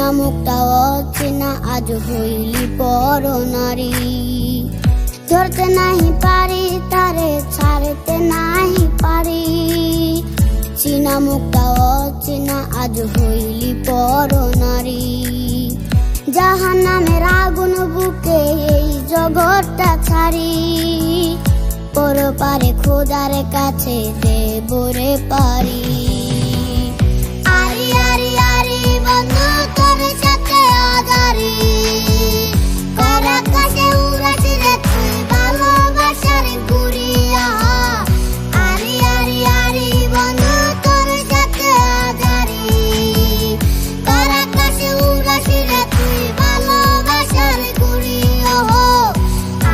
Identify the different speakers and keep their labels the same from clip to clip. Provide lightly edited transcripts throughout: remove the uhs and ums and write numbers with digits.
Speaker 1: চিনা মুক্তা অচিনা আজ হইলি পর নারী। ধরতে নাহি পারি তারে ছাড়তে নাহি পারি। চিনা মুক্তা অচিনা আজ হইলি পর নারী। জাহান্নামের আগুন বুকে এই জগৎটা ছাড়ি। পরপারে খোদার কাছে দেবরে পারি। আরি আরি আরি বন্ধু তোর সাথে আদারি। কর আকাশে উড়াছি রে তুই ভালোবাসার গুড়িয়া। আরি আরি আরি বন্ধু তোর সাথে আদারি। কর আকাশে উড়াছি রে তুই ভালোবাসার গুড়িয়া।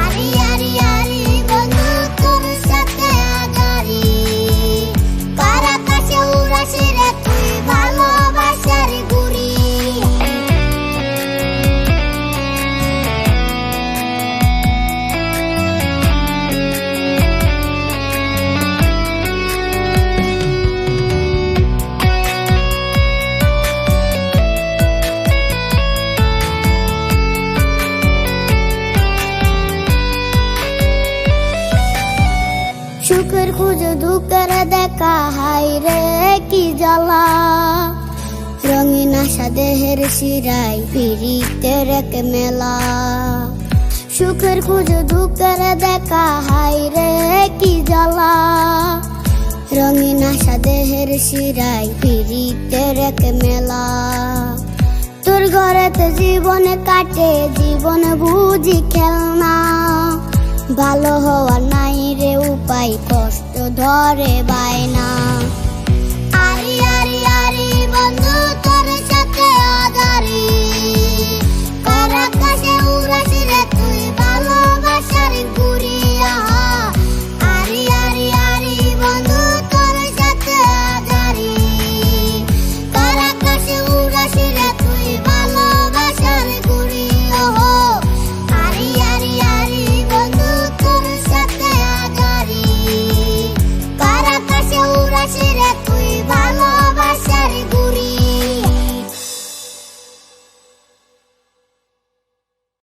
Speaker 1: আরি আরি আরি বন্ধু তোর সাথে আদারি। কর আকাশে উড়াছি রে তুই ভালোবাসার গুড়ি। সুখের খুঁজে দুঃখের দেখা হাই রে কি জ্বালা। রঙিন আশা দেহের শিরায় পিরিতের এক মেলা। সুখের খুঁজে দুঃখের দেখা হাই রে কি জ্বালা। রঙিন আশা দেহের শিরায় পিরিতের এক মেলা। তোর ঘরেতে জীবনে কাটে জীবন বুঝি খেলনা। ভালো হওয়ার নাই রে উপায় কষ্ট ধরে বায়না।